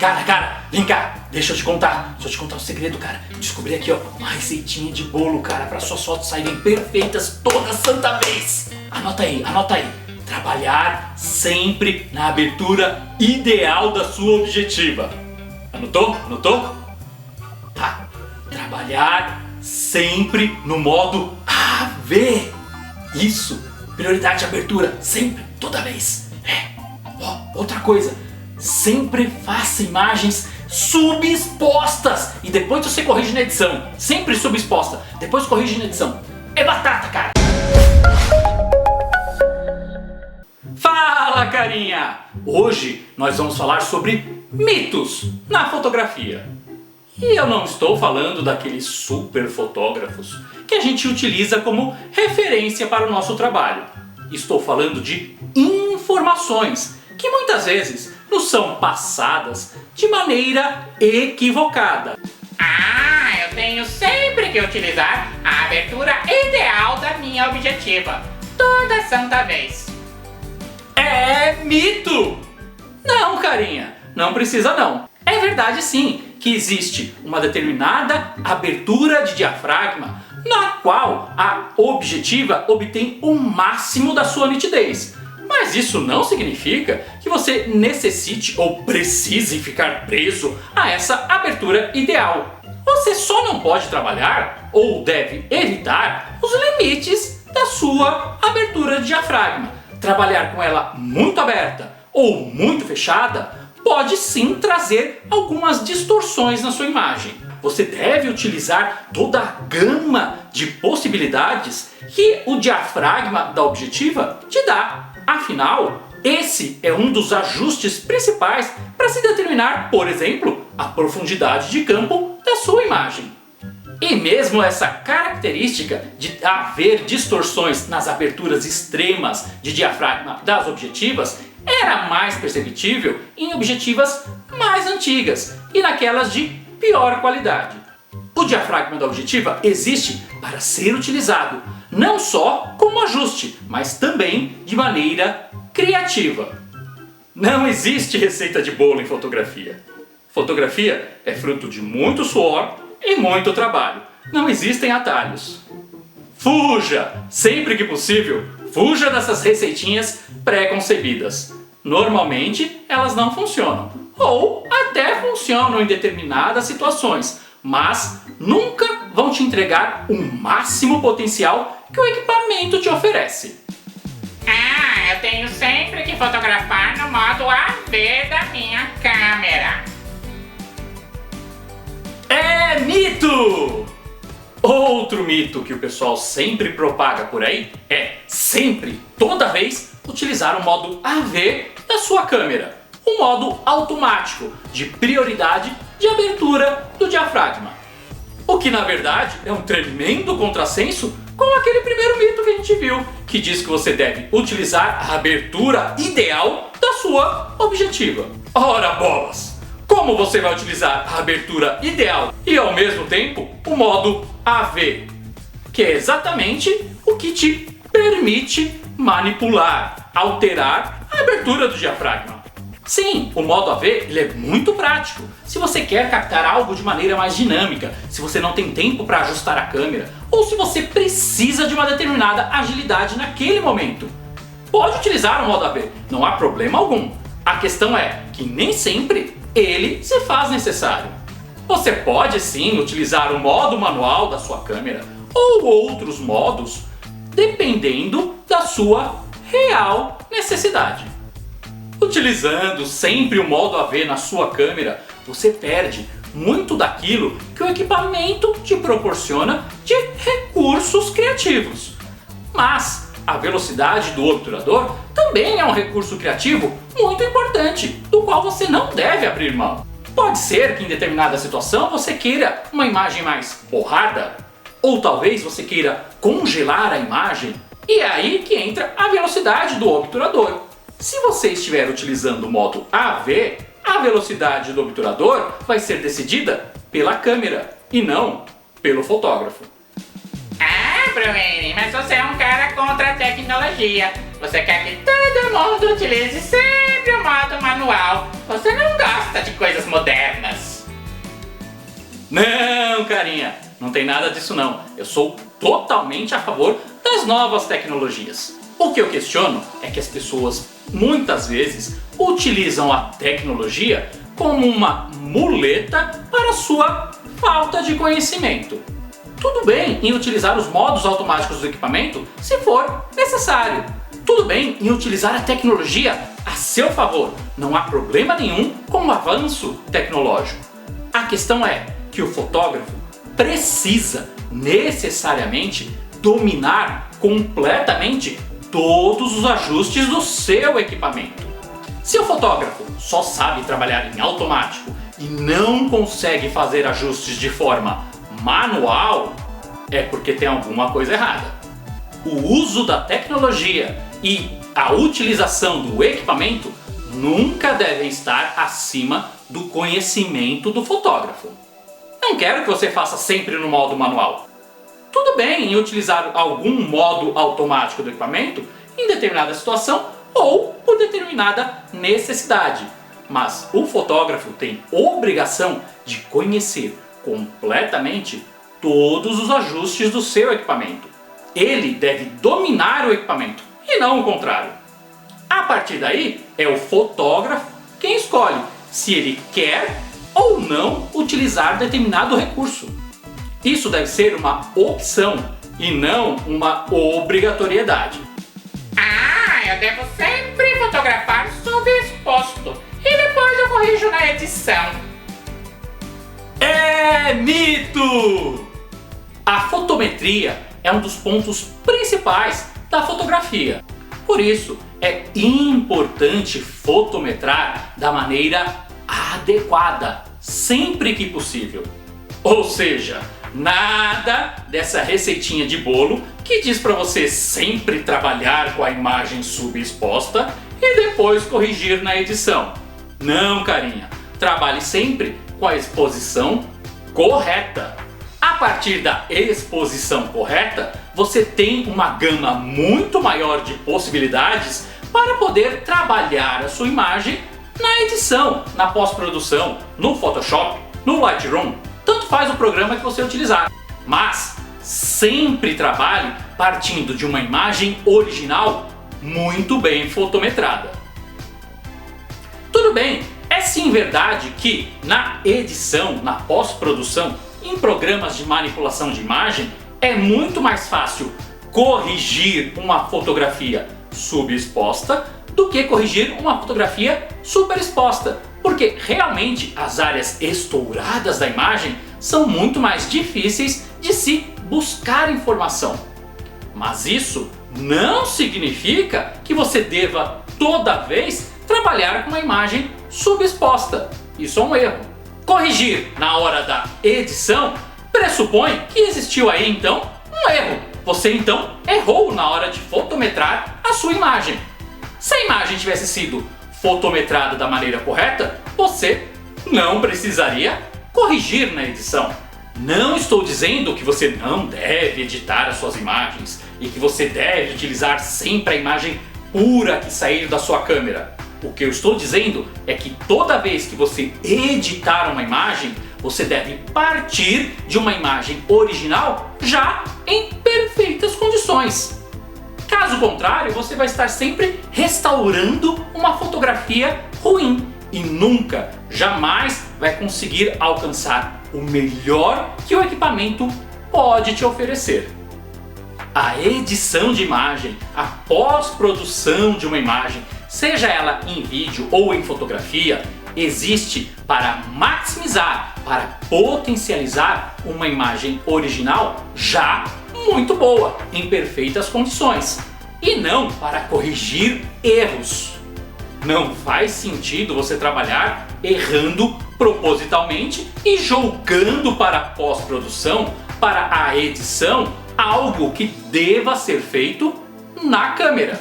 Cara, vem cá, deixa eu te contar um segredo, cara. Descobri aqui, ó, uma receitinha de bolo, cara, para suas fotos saírem perfeitas toda santa vez. Anota aí. Trabalhar sempre na abertura ideal da sua objetiva. Anotou? Tá. Trabalhar sempre no modo AV. Isso, prioridade de abertura, sempre, toda vez. Outra coisa, sempre faça imagens subexpostas e depois você corrige na edição. Sempre subexposta, depois corrige na edição. É batata, cara! Fala, carinha! Hoje nós vamos falar sobre mitos na fotografia. E eu não estou falando daqueles super fotógrafos que a gente utiliza como referência para o nosso trabalho. Estou falando de informações que muitas vezes nos são passadas de maneira equivocada. Eu tenho sempre que utilizar a abertura ideal da minha objetiva, toda santa vez. É mito! Não, carinha, não precisa não. É verdade sim que existe uma determinada abertura de diafragma na qual a objetiva obtém o máximo da sua nitidez. Mas isso não significa que você necessite ou precise ficar preso a essa abertura ideal. Você só não pode trabalhar ou deve evitar os limites da sua abertura de diafragma. Trabalhar com ela muito aberta ou muito fechada pode sim trazer algumas distorções na sua imagem. Você deve utilizar toda a gama de possibilidades que o diafragma da objetiva te dá. Afinal, esse é um dos ajustes principais para se determinar, por exemplo, a profundidade de campo da sua imagem. E mesmo essa característica de haver distorções nas aberturas extremas de diafragma das objetivas era mais perceptível em objetivas mais antigas e naquelas de pior qualidade. O diafragma da objetiva existe para ser utilizado não só como ajuste, mas também de maneira criativa. Não existe receita de bolo em fotografia. Fotografia é fruto de muito suor e muito trabalho. Não existem atalhos. Fuja, sempre que possível, fuja dessas receitinhas pré-concebidas. Normalmente elas não funcionam, ou até funcionam em determinadas situações, mas nunca vão te entregar o máximo potencial que o equipamento te oferece. Eu tenho sempre que fotografar no modo AV da minha câmera. É mito! Outro mito que o pessoal sempre propaga por aí é sempre, toda vez, utilizar o modo AV da sua câmera. Um modo automático de prioridade de abertura do diafragma. O que na verdade é um tremendo contrassenso com aquele primeiro mito que a gente viu, que diz que você deve utilizar a abertura ideal da sua objetiva. Ora bolas! Como você vai utilizar a abertura ideal e ao mesmo tempo o modo AV, que é exatamente o que te permite manipular, alterar a abertura do diafragma? Sim, o modo AV ele é muito prático. Se você quer captar algo de maneira mais dinâmica, se você não tem tempo para ajustar a câmera, ou se você precisa de uma determinada agilidade naquele momento, pode utilizar o modo AV, não há problema algum. A questão é que nem sempre ele se faz necessário. Você pode sim utilizar o modo manual da sua câmera ou outros modos, dependendo da sua real necessidade. Utilizando sempre o modo AV na sua câmera, você perde muito daquilo que o equipamento te proporciona de recursos criativos. Mas a velocidade do obturador também é um recurso criativo muito importante, do qual você não deve abrir mão. Pode ser que em determinada situação você queira uma imagem mais borrada, ou talvez você queira congelar a imagem, e é aí que entra a velocidade do obturador. Se você estiver utilizando o modo AV, a velocidade do obturador vai ser decidida pela câmera e não pelo fotógrafo. Bruini, mas você é um cara contra a tecnologia. Você quer que todo mundo utilize sempre o modo manual. Você não gosta de coisas modernas. Não, carinha, não tem nada disso não. Eu sou totalmente a favor das novas tecnologias. O que eu questiono é que as pessoas muitas vezes utilizam a tecnologia como uma muleta para sua falta de conhecimento. Tudo bem em utilizar os modos automáticos do equipamento se for necessário. Tudo bem em utilizar a tecnologia a seu favor. Não há problema nenhum com o avanço tecnológico. A questão é que o fotógrafo precisa necessariamente dominar completamente todos os ajustes do seu equipamento. Se o fotógrafo só sabe trabalhar em automático e não consegue fazer ajustes de forma manual, é porque tem alguma coisa errada. O uso da tecnologia e a utilização do equipamento nunca devem estar acima do conhecimento do fotógrafo. Não quero que você faça sempre no modo manual. Tudo bem em utilizar algum modo automático do equipamento em determinada situação ou por determinada necessidade. Mas o fotógrafo tem obrigação de conhecer completamente todos os ajustes do seu equipamento. Ele deve dominar o equipamento e não o contrário. A partir daí, é o fotógrafo quem escolhe se ele quer ou não utilizar determinado recurso. Isso deve ser uma opção e não uma obrigatoriedade. Eu devo sempre fotografar sob exposto e depois eu corrijo na edição. É mito! A fotometria é um dos pontos principais da fotografia. Por isso, é importante fotometrar da maneira adequada, sempre que possível. Ou seja, nada dessa receitinha de bolo que diz para você sempre trabalhar com a imagem subexposta e depois corrigir na edição. Não, carinha, trabalhe sempre com a exposição correta. A partir da exposição correta, você tem uma gama muito maior de possibilidades para poder trabalhar a sua imagem na edição, na pós-produção, no Photoshop, no Lightroom. Tanto faz o programa que você utilizar. Mas sempre trabalhe partindo de uma imagem original muito bem fotometrada. Tudo bem, é sim verdade que na edição, na pós-produção, em programas de manipulação de imagem, é muito mais fácil corrigir uma fotografia subexposta do que corrigir uma fotografia superexposta, porque realmente as áreas estouradas da imagem são muito mais difíceis de se buscar informação. Mas isso não significa que você deva toda vez trabalhar com uma imagem subexposta. Isso é um erro. Corrigir na hora da edição pressupõe que existiu aí então um erro. Você então errou na hora de fotometrar a sua imagem. Se a imagem tivesse sido fotometrada da maneira correta, você não precisaria corrigir na edição. Não estou dizendo que você não deve editar as suas imagens e que você deve utilizar sempre a imagem pura que sair da sua câmera. O que eu estou dizendo é que toda vez que você editar uma imagem, você deve partir de uma imagem original já em perfeitas condições. Caso contrário, você vai estar sempre restaurando uma fotografia ruim e nunca, jamais vai conseguir alcançar o melhor que o equipamento pode te oferecer. A edição de imagem, a pós-produção de uma imagem, seja ela em vídeo ou em fotografia, existe para maximizar, para potencializar uma imagem original já muito boa, em perfeitas condições, e não para corrigir erros. Não faz sentido você trabalhar errando propositalmente e jogando para a pós-produção, para a edição, algo que deva ser feito na câmera.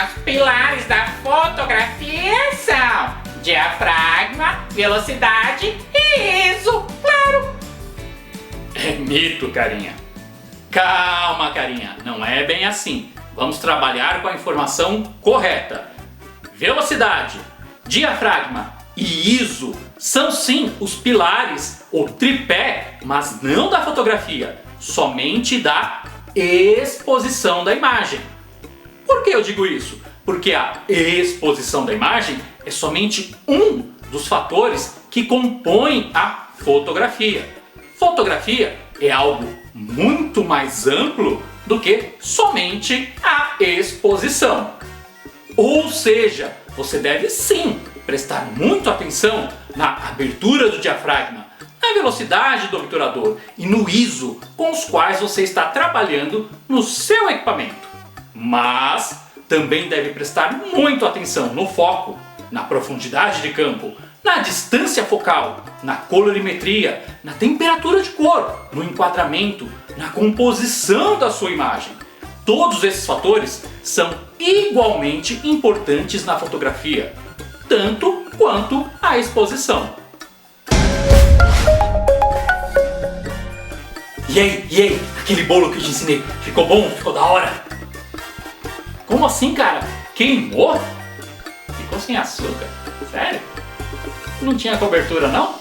Os pilares da fotografia são diafragma, velocidade e ISO, claro! É mito, carinha. Calma, carinha, não é bem assim. Vamos trabalhar com a informação correta. Velocidade, diafragma e ISO são sim os pilares, o tripé, mas não da fotografia, somente da exposição da imagem. Por que eu digo isso? Porque a exposição da imagem é somente um dos fatores que compõem a fotografia. Fotografia é algo muito mais amplo do que somente a exposição. Ou seja, você deve sim prestar muito atenção na abertura do diafragma, na velocidade do obturador e no ISO com os quais você está trabalhando no seu equipamento. Mas também deve prestar muito atenção no foco, na profundidade de campo, na distância focal, na colorimetria, na temperatura de cor, no enquadramento, na composição da sua imagem. Todos esses fatores são igualmente importantes na fotografia, tanto quanto a exposição. E aí, aquele bolo que eu te ensinei, ficou bom? Ficou da hora? Como assim, cara? Queimou? Ficou sem açúcar? Sério? Não tinha cobertura, não?